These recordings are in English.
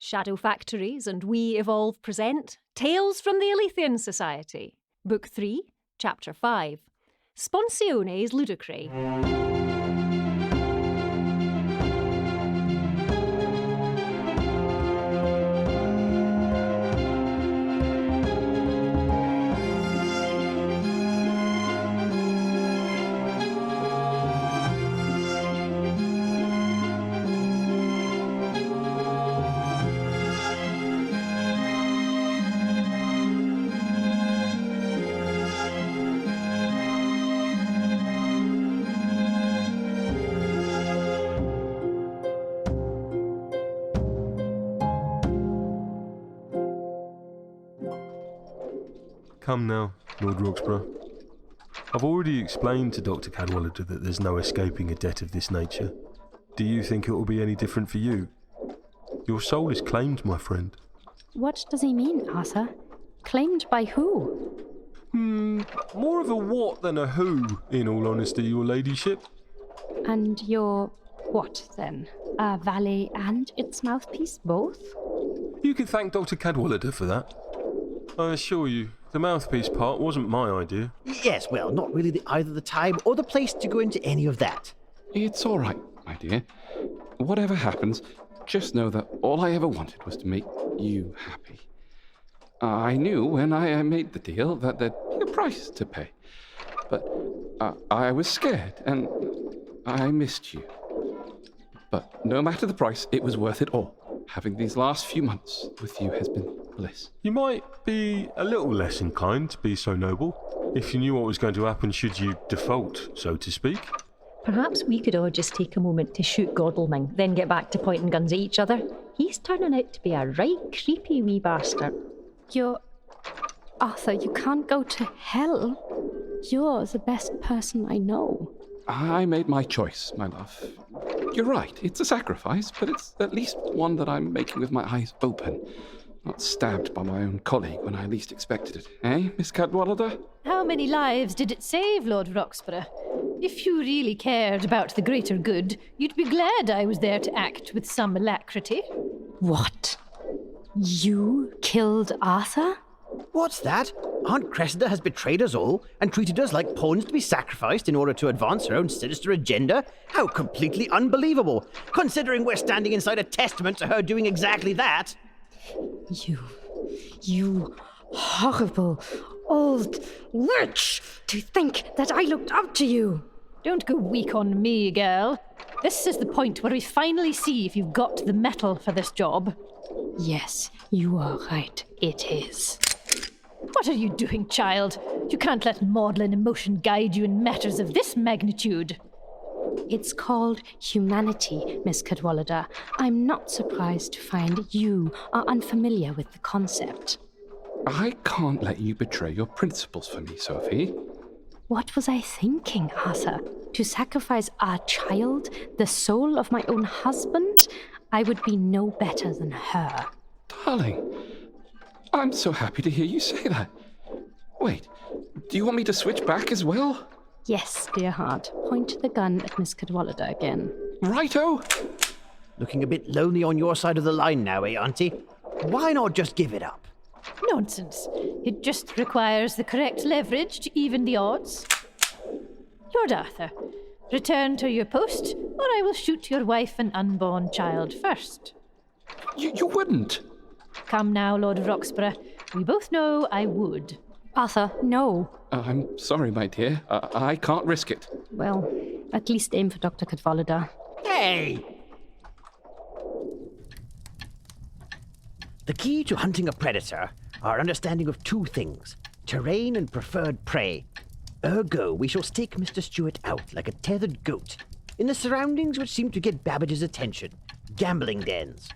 Shadow Factories and We Evolve present Tales from the Aletheian Society, Book 3, Chapter 5, Sponsiones Ludicrae. Come now, Lord Roxburgh. I've already explained to Dr. Cadwallader that there's no escaping a debt of this nature. Do you think it will be any different for you? Your soul is claimed, my friend. What does he mean, Arthur? Claimed by who? More of a what than a who, in all honesty, your ladyship. And your what, then? A valet and its mouthpiece, both? You can thank Dr. Cadwallader for that. I assure you, the mouthpiece part wasn't my idea. Yes, well, not really either the time or the place to go into any of that. It's all right, my dear. Whatever happens, just know that all I ever wanted was to make you happy. I knew when I made the deal that there'd be a price to pay. But I was scared, and I missed you. But no matter the price, it was worth it all. Having these last few months with you has been bliss. You might be a little less inclined to be so noble, if you knew what was going to happen should you default, so to speak. Perhaps we could all just take a moment to shoot Godalming, then get back to pointing guns at each other. He's turning out to be a right creepy wee bastard. Arthur, you can't go to hell. You're the best person I know. I made my choice, my love. You're right, it's a sacrifice, but it's at least one that I'm making with my eyes open. Not stabbed by my own colleague when I least expected it. Eh, Miss Cadwallader? How many lives did it save, Lord Roxburgh? If you really cared about the greater good, you'd be glad I was there to act with some alacrity. What? You killed Arthur? What's that? Aunt Cressida has betrayed us all and treated us like pawns to be sacrificed in order to advance her own sinister agenda? How completely unbelievable, considering we're standing inside a testament to her doing exactly that. You horrible old witch! To think that I looked up to you! Don't go weak on me, girl. This is the point where we finally see if you've got the mettle for this job. Yes, you are right. It is. What are you doing, child? You can't let maudlin emotion guide you in matters of this magnitude. It's called humanity, Miss Cadwallader. I'm not surprised to find you are unfamiliar with the concept. I can't let you betray your principles for me, Sophie. What was I thinking, Arthur? To sacrifice our child, the soul of my own husband? I would be no better than her. Darling, I'm so happy to hear you say that. Wait, do you want me to switch back as well? Yes, dear heart. Point the gun at Miss Cadwallader again. Righto! Looking a bit lonely on your side of the line now, eh, Auntie? Why not just give it up? Nonsense. It just requires the correct leverage to even the odds. Lord Arthur, return to your post, or I will shoot your wife and unborn child first. You wouldn't. Come now, Lord Roxburgh. We both know I would. Arthur, no. I'm sorry, my dear. I can't risk it. Well, at least aim for Dr. Cadwallader. Hey! The key to hunting a predator are understanding of two things, terrain and preferred prey. Ergo, we shall stake Mr. Stewart out like a tethered goat in the surroundings which seem to get Babbage's attention, gambling dens.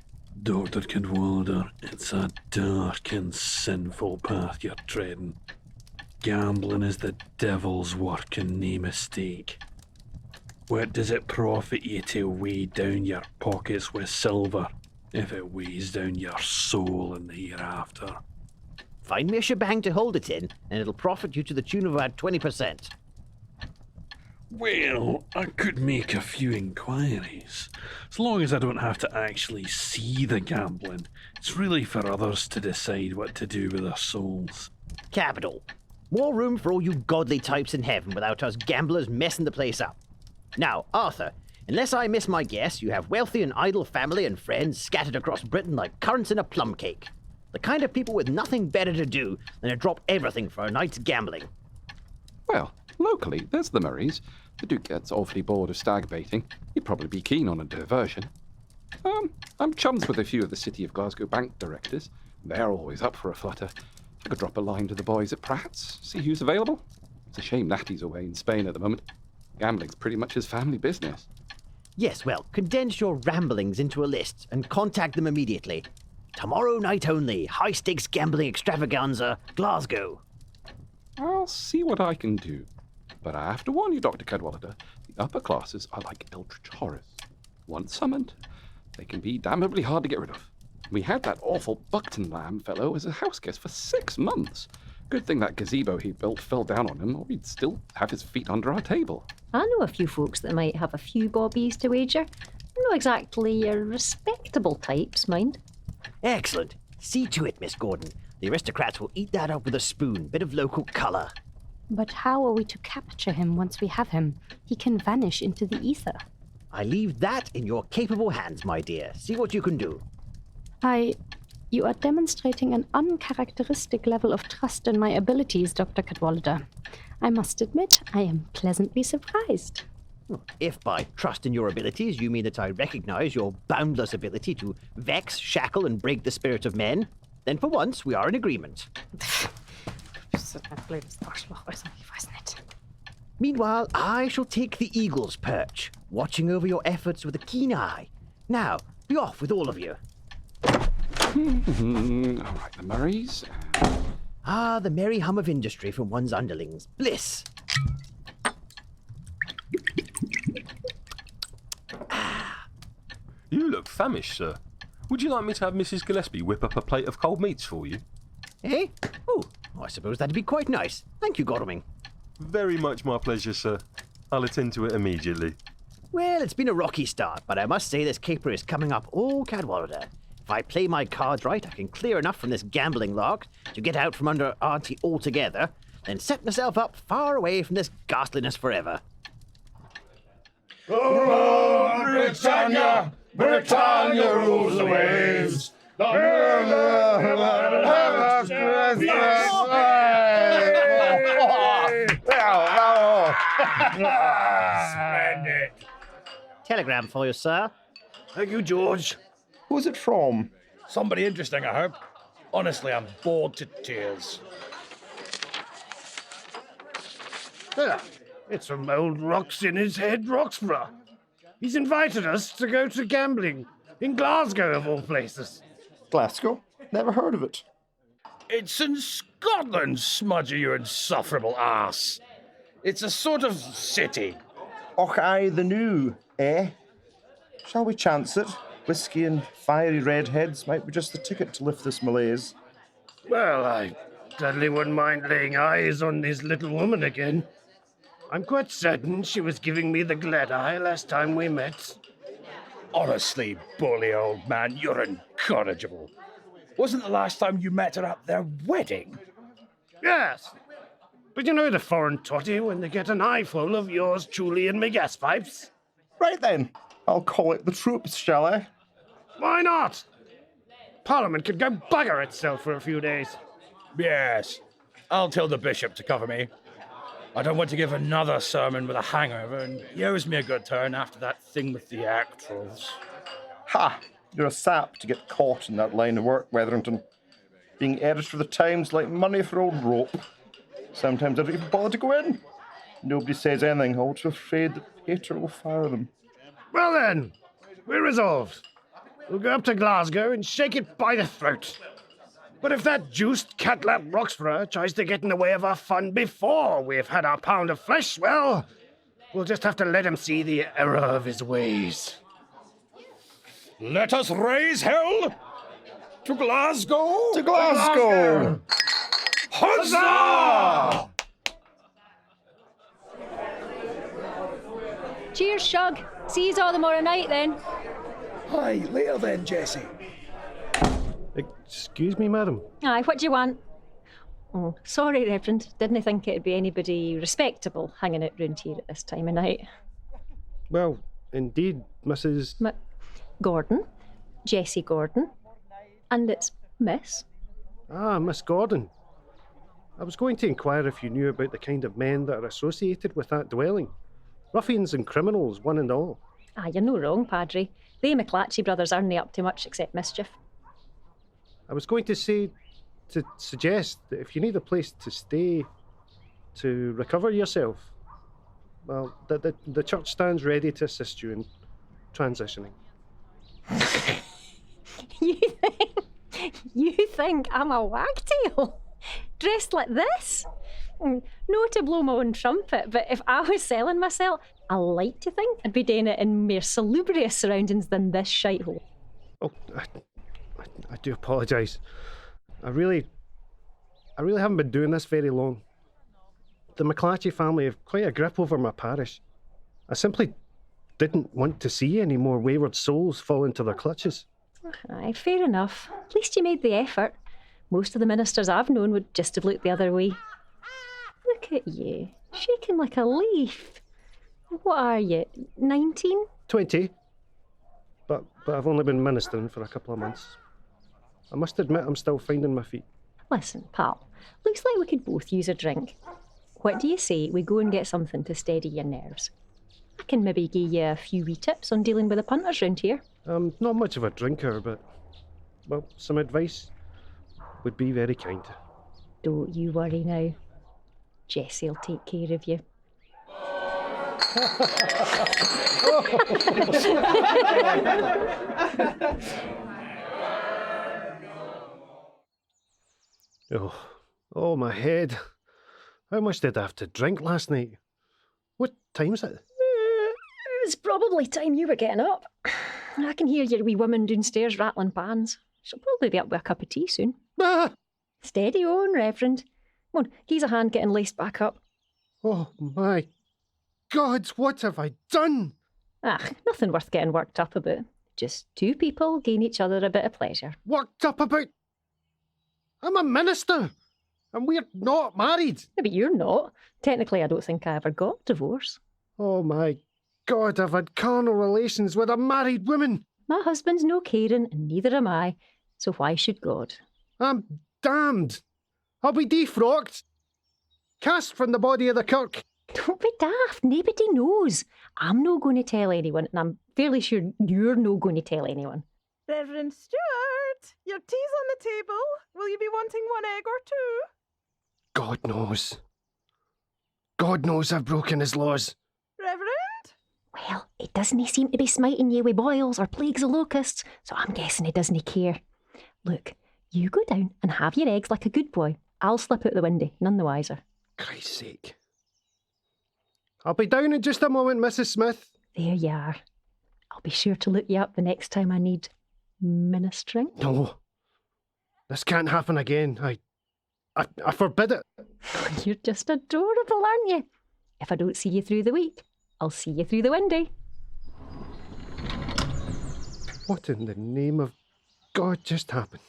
Dr. Cadwallader, it's a dark and sinful path you're treading. Gambling is the devil's work and nae mistake. What does it profit you to weigh down your pockets with silver if it weighs down your soul in the hereafter? Find me a shebang to hold it in, and it'll profit you to the tune of about 20%. Well, I could make a few inquiries. As long as I don't have to actually see the gambling. It's really for others to decide what to do with their souls. Capital. More room for all you godly types in heaven without us gamblers messing the place up. Now, Arthur, unless I miss my guess, you have wealthy and idle family and friends scattered across Britain like currants in a plum cake. The kind of people with nothing better to do than to drop everything for a night's gambling. Well, locally, there's the Murrays. The Duke gets awfully bored of stag baiting. He'd probably be keen on a diversion. I'm chums with a few of the City of Glasgow bank directors. They're always up for a flutter. I could drop a line to the boys at Pratt's, see who's available. It's a shame Natty's away in Spain at the moment. Gambling's pretty much his family business. Yes, well, condense your ramblings into a list and contact them immediately. Tomorrow night only, high-stakes gambling extravaganza, Glasgow. I'll see what I can do. But I have to warn you, Dr. Cadwallader, the upper classes are like eldritch horrors. Once summoned, they can be damnably hard to get rid of. We had that awful Buckton Lamb fellow as a house guest for 6 months. Good thing that gazebo he built fell down on him, or he'd still have his feet under our table. I know a few folks that might have a few bobbies to wager. Not exactly your respectable types, mind. Excellent. See to it, Miss Gordon. The aristocrats will eat that up with a spoon. Bit of local colour. But how are we to capture him once we have him? He can vanish into the ether. I leave that in your capable hands, my dear. See what you can do. You are demonstrating an uncharacteristic level of trust in my abilities, Dr. Cadwallader. I must admit, I am pleasantly surprised. If by trust in your abilities you mean that I recognize your boundless ability to vex, shackle, and break the spirit of men, then for once we are in agreement. Meanwhile, I shall take the eagle's perch, watching over your efforts with a keen eye. Now, be off with all of you. All right, the Murrays. Ah, the merry hum of industry from one's underlings. Bliss! You look famished, sir. Would you like me to have Mrs. Gillespie whip up a plate of cold meats for you? Eh? Oh, I suppose that'd be quite nice. Thank you, Godalming. Very much my pleasure, sir. I'll attend to it immediately. Well, it's been a rocky start, but I must say this caper is coming up all Cadwallader. If I play my cards right, I can clear enough from this gambling lark to get out from under Auntie altogether, then set myself up far away from this ghastliness forever. Oh, Britannia! Britannia rules the waves! Splendid. Telegram for you, sir. Thank you, George. Who's it from? Somebody interesting, I hope. Honestly, I'm bored to tears. It's from old Rocks in his head, Roxburgh. He's invited us to go to gambling in Glasgow, of all places. Glasgow? Never heard of it. It's in Scotland, Smudger, you insufferable ass. It's a sort of city. Och, aye, the new, eh? Shall we chance it? Whiskey and fiery redheads might be just the ticket to lift this malaise. Well, I certainly wouldn't mind laying eyes on this little woman again. I'm quite certain she was giving me the glad eye last time we met. Honestly, bully old man, you're incorrigible. Wasn't the last time you met her at their wedding? Yes. But you know the foreign totty when they get an eyeful of yours truly in my gas pipes? Right then, I'll call it the troops, shall I? Why not? Parliament could go bugger itself for a few days. Yes. I'll tell the bishop to cover me. I don't want to give another sermon with a hangover, and he owes me a good turn after that thing with the actress. Ha! You're a sap to get caught in that line of work, Wetherington. Being editor of the Times like money for old rope. Sometimes I don't even bother to go in. Nobody says anything, all too afraid that Peter will fire them. Well then, we're resolved. We'll go up to Glasgow and shake it by the throat. But if that juiced catlap Roxburgh tries to get in the way of our fun before we've had our pound of flesh, well, we'll just have to let him see the error of his ways. Let us raise hell to Glasgow! To Glasgow! Huzzah! Cheers, Shug. See you all tomorrow night then. Aye, later then, Jessie. Excuse me, madam. Aye, what do you want? Oh, sorry, Reverend. Didn't think it'd be anybody respectable hanging out round here at this time of night. Well, indeed, Mrs. Gordon. Jessie Gordon. And it's Miss. Ah, Miss Gordon. I was going to inquire if you knew about the kind of men that are associated with that dwelling. Ruffians and criminals, one and all. Ah, you're no wrong, Padre. They McClatchy brothers aren't up to much except mischief. I was going to suggest that if you need a place to stay to recover yourself, well, the church stands ready to assist you in transitioning. You think I'm a wagtail? Dressed like this? No to blow my own trumpet, but if I was selling myself, I like to think I'd be doing it in more salubrious surroundings than this shithole. Oh, I do apologise. I really haven't been doing this very long. The McClatchy family have quite a grip over my parish. I simply didn't want to see any more wayward souls fall into their clutches. Aye, fair enough. At least you made the effort. Most of the ministers I've known would just have looked the other way. Look at you, shaking like a leaf. What are you, 19? 20. But I've only been ministering for a couple of months. I must admit I'm still finding my feet. Listen, pal, looks like we could both use a drink. What do you say we go and get something to steady your nerves? I can maybe give you a few wee tips on dealing with the punters round here. I'm not much of a drinker, but, well, some advice would be very kind. Don't you worry now. Jessie'll take care of you. Oh, my head. How much did I have to drink last night? What time's it? It's probably time you were getting up. I can hear your wee woman downstairs rattling pans. She'll probably be up with a cup of tea soon. Ah! Steady on, Reverend. Come on, here's a hand getting laced back up. Oh, my God, what have I done? Nothing worth getting worked up about. Just two people gain each other a bit of pleasure. Worked up about? I'm a minister, and we're not married. Yeah, but you're not. Technically, I don't think I ever got divorce. Oh, my God, I've had carnal relations with a married woman. My husband's no caring, and neither am I. So why should God? I'm damned. I'll be defrocked. Cast from the body of the kirk. Don't be daft. Nobody knows. I'm not going to tell anyone, and I'm fairly sure you're not going to tell anyone. Reverend Stewart, your tea's on the table. Will you be wanting one egg or two? God knows. God knows I've broken his laws. Reverend? Well, it doesn't seem to be smiting you with boils or plagues of locusts, so I'm guessing he doesn't care. Look, you go down and have your eggs like a good boy. I'll slip out the window, none the wiser. Christ's sake. I'll be down in just a moment, Mrs. Smith. There you are. I'll be sure to look you up the next time I need ministering. No. This can't happen again. I forbid it. You're just adorable, aren't you? If I don't see you through the week, I'll see you through the window. What in the name of God just happened?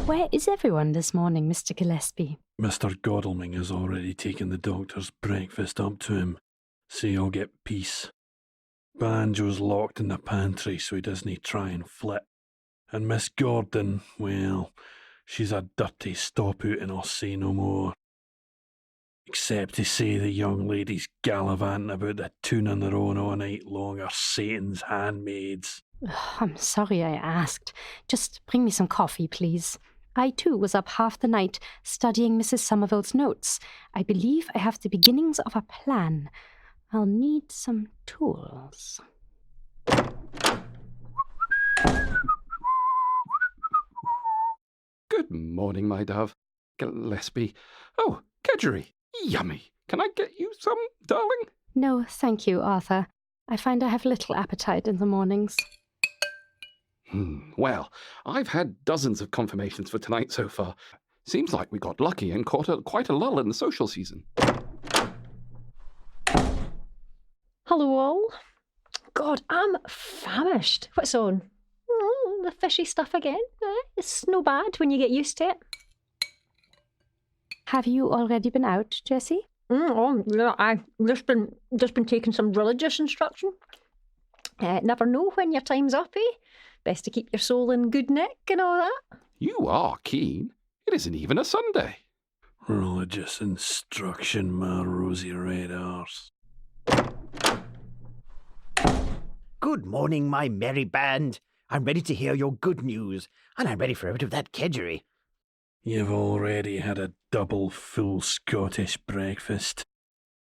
Where is everyone this morning, Mr. Gillespie? Mr. Godalming has already taken the doctor's breakfast up to him, so he'll get peace. Banjo's locked in the pantry so he doesn't try and flit. And Miss Gordon, well, she's a dirty stop-out and I'll say no more. Except to say the young lady's gallivanting about the tune on their own all night long are Satan's handmaids. I'm sorry I asked. Just bring me some coffee, please. I, too, was up half the night studying Mrs. Somerville's notes. I believe I have the beginnings of a plan. I'll need some tools. Good morning, my dove. Gillespie. Oh, kedgeree. Yummy. Can I get you some, darling? No, thank you, Arthur. I find I have little appetite in the mornings. Well, I've had dozens of confirmations for tonight so far. Seems like we got lucky and caught quite a lull in the social season. Hello all. God, I'm famished. What's on? Oh, the fishy stuff again. It's no bad when you get used to it. Have you already been out, Jessie? Oh, yeah, I've just been taking some religious instruction. Never know when your time's up, eh? Best to keep your soul in good nick and all that. You are keen. It isn't even a Sunday. Religious instruction, my rosy red arse. Good morning, my merry band. I'm ready to hear your good news, and I'm ready for a bit of that kedgeree. You've already had a double full Scottish breakfast.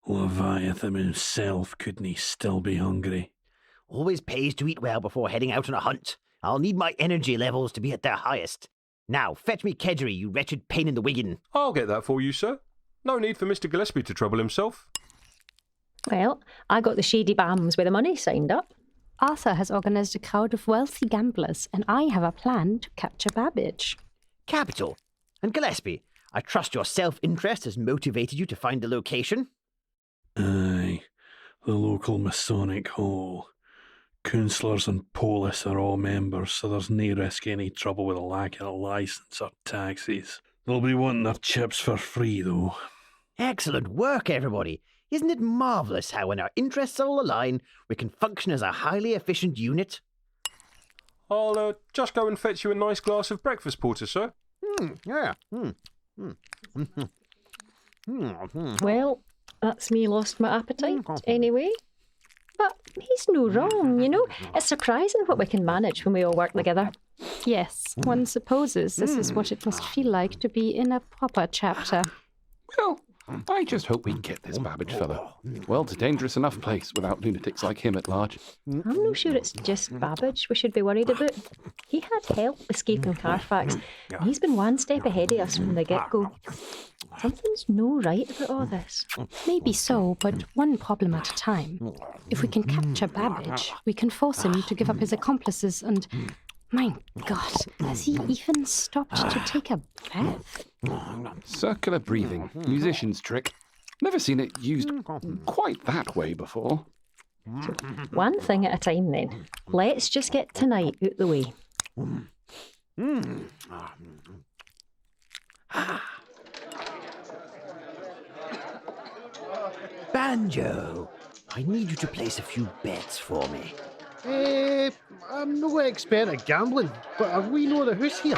Leviathan himself couldn't he still be hungry? Always pays to eat well before heading out on a hunt. I'll need my energy levels to be at their highest. Now, fetch me kedgeree, you wretched pain in the wiggin. I'll get that for you, sir. No need for Mr. Gillespie to trouble himself. Well, I got the shady bams with the money signed up. Arthur has organised a crowd of wealthy gamblers, and I have a plan to capture Babbage. Capital. And Gillespie, I trust your self-interest has motivated you to find the location? Aye, the local Masonic Hall. Councillors and Polis are all members, so there's no risk any trouble with a lack of a licence or taxes. They'll be wanting their chips for free, though. Excellent work, everybody. Isn't it marvellous how when our interests all align, we can function as a highly efficient unit? I'll just go and fetch you a nice glass of breakfast porter, sir. Well, that's me lost my appetite anyway. But he's no wrong, you know. It's surprising what we can manage when we all work together. Yes, one supposes this is what it must feel like to be in a proper chapter. Well, I just hope we get this Babbage fellow. World's a dangerous enough place without lunatics like him at large. I'm not sure it's just Babbage we should be worried about. He had help escaping Carfax, and he's been one step ahead of us from the get-go. Something's no right about all this. Maybe so, but one problem at a time. If we can capture Babbage, we can force him to give up his accomplices and... My God, has he even stopped to take a breath? Circular breathing, musician's trick. Never seen it used quite that way before. So, one thing at a time then. Let's just get tonight out the way. Banjo, I need you to place a few bets for me. I'm no expert at gambling, but we know the house here.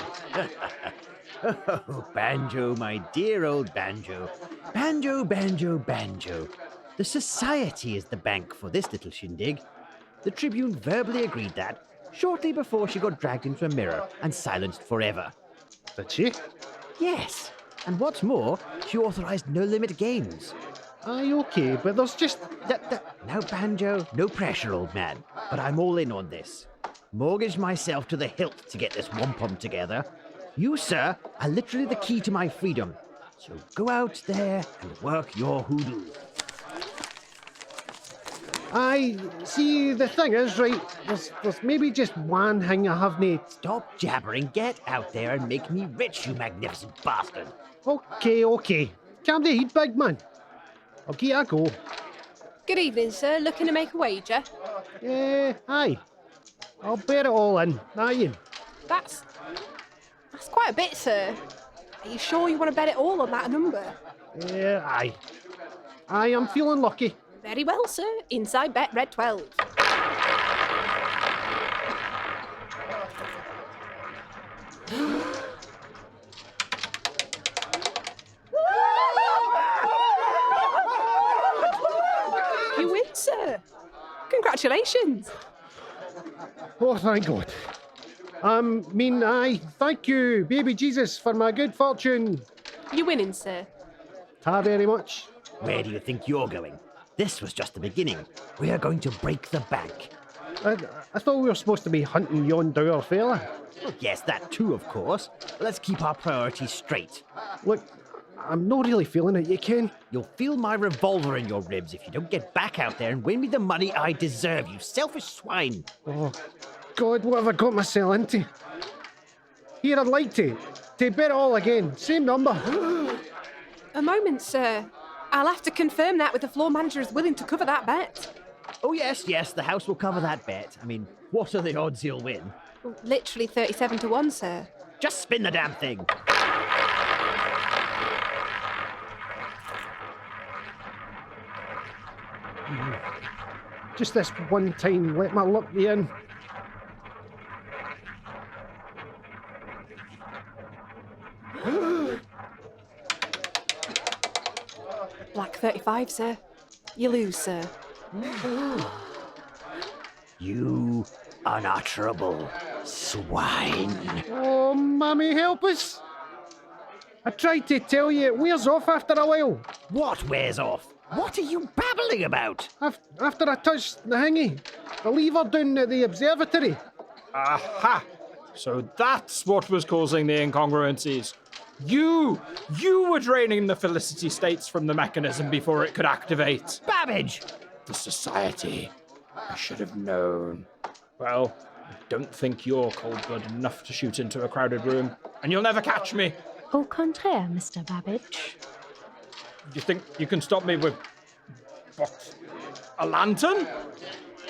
Oh, Banjo, my dear old Banjo. Banjo, Banjo, Banjo. The Society is the bank for this little shindig. The Tribune verbally agreed that shortly before she got dragged into a mirror and silenced forever. Did she? Yes, and what's more, she authorised no-limit games. Aye, okay, but there's just... Now, Banjo, no pressure, old man, but I'm all in on this. Mortgaged myself to the hilt to get this wampum together. You, sir, are literally the key to my freedom. So go out there and work your hoodoo. Aye, see, the thing is, right, there's maybe just one thing I haven't... Stop jabbering, get out there and make me rich, you magnificent bastard. Okay. Calm the heat, big man. I'll give it a go. Good evening, sir. Looking to make a wager? Aye. I'll bet it all in. Aye. That's quite a bit, sir. Are you sure you want to bet it all on that number? Aye. I'm feeling lucky. Very well, sir. Inside bet, red 12. You win, sir. Congratulations. Oh, thank God. Aye, thank you, baby Jesus, for my good fortune. You're winning, sir. Ta very much. Where do you think you're going? This was just the beginning. We are going to break the bank. I thought we were supposed to be hunting yon dour fella. Well, yes, that too, of course. But let's keep our priorities straight. Look, I'm not really feeling it, you Ken. You'll feel my revolver in your ribs if you don't get back out there and win me the money I deserve, you selfish swine. Oh, God, what have I got myself into? Here, I'd like to bet it all again. Same number. A moment, sir. I'll have to confirm that with the floor manager is willing to cover that bet. Oh, yes, the house will cover that bet. I mean, what are the odds he'll win? Literally 37 to 1, sir. Just spin the damn thing. Just this one time, let my luck be in. Black 35, sir. You lose, sir. You unutterable swine. Oh, Mammy, help us! I tried to tell you, it wears off after a while. What wears off? What are you babbling about? After I touched the hingy, the lever down at the observatory. Aha! So that's what was causing the incongruencies. You were draining the Felicity States from the mechanism before it could activate. Babbage! The Society. I should have known. Well, I don't think you're cold-blooded enough to shoot into a crowded room, and you'll never catch me. Au contraire, Mr. Babbage. You think you can stop me with... what? A lantern?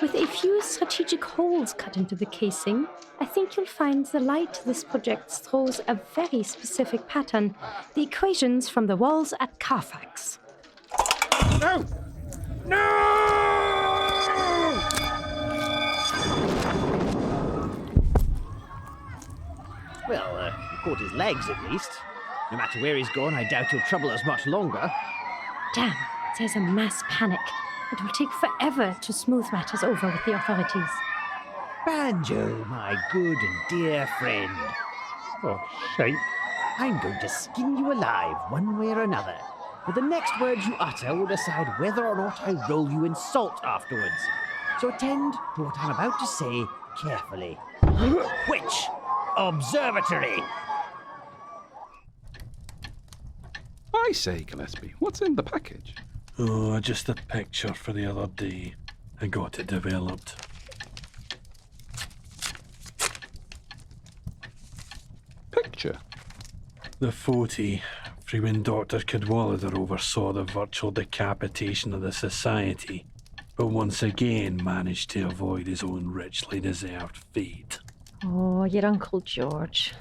With a few strategic holes cut into the casing, I think you'll find the light this projects throws a very specific pattern. The equations from the walls at Carfax. No! No! Well, he caught his legs at least. No matter where he's gone, I doubt he'll trouble us much longer. Damn, there's a mass panic. It will take forever to smooth matters over with the authorities. Banjo, my good and dear friend. Oh, shite. I'm going to skin you alive one way or another. But the next words you utter will decide whether or not I roll you in salt afterwards. So attend to what I'm about to say carefully. Which observatory? I say, Gillespie, what's in the package? Oh, just a picture for the other day. I got it developed. Picture? The photo, from when Dr. Cadwallader oversaw the virtual decapitation of the Society, but once again managed to avoid his own richly deserved fate. Oh, your Uncle George.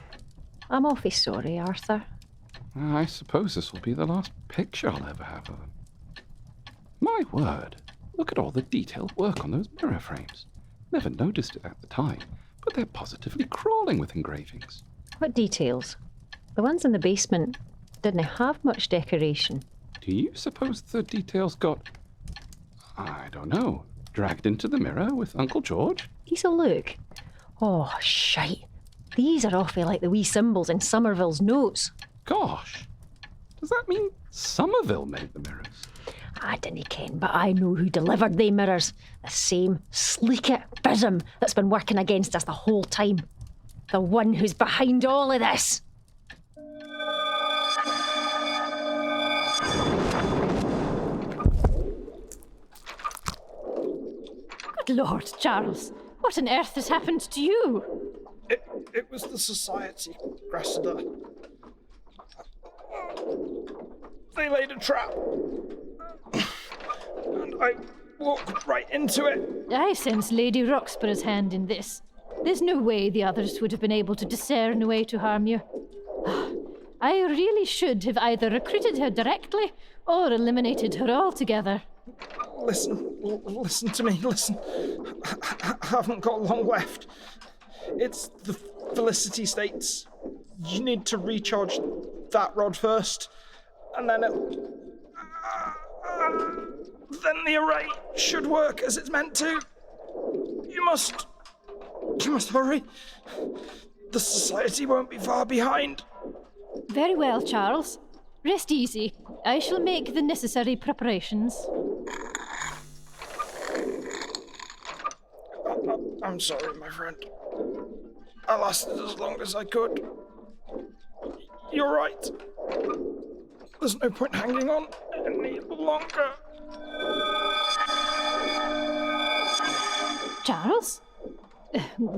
I'm awfully sorry, Arthur. I suppose this will be the last picture I'll ever have of them. My word, look at all the detailed work on those mirror frames. Never noticed it at the time, but they're positively crawling with engravings. What details? The ones in the basement didn't have much decoration. Do you suppose the details got, I don't know, dragged into the mirror with Uncle George? These a look. Oh, shite. These are awfully like the wee symbols in Somerville's notes. Gosh, does that mean Somerville made the mirrors? I didn't ken, but I know who delivered they mirrors. The same sleek-it bism that's been working against us the whole time. The one who's behind all of this. Good Lord, Charles. What on earth has happened to you? It was the Society, Cressida. They laid a trap. And I walked right into it. I sense Lady Roxburgh's hand in this. There's no way the others would have been able to discern a way to harm you. I really should have either recruited her directly or eliminated her altogether. Listen to me, listen. I haven't got long left. It's the Felicity States. You need to recharge that rod first, and then then the array should work as it's meant to. You must hurry. The Society won't be far behind. Very well, Charles. Rest easy. I shall make the necessary preparations. I'm sorry, my friend. I lasted as long as I could. You're right. There's no point hanging on any longer. Charles?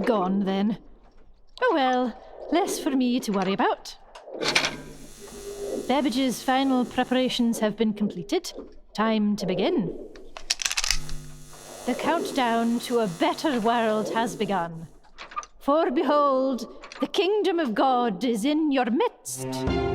Gone, then. Oh well, less for me to worry about. Babbage's final preparations have been completed. Time to begin. the countdown to a better world has begun. For behold, the kingdom of God is in your midst.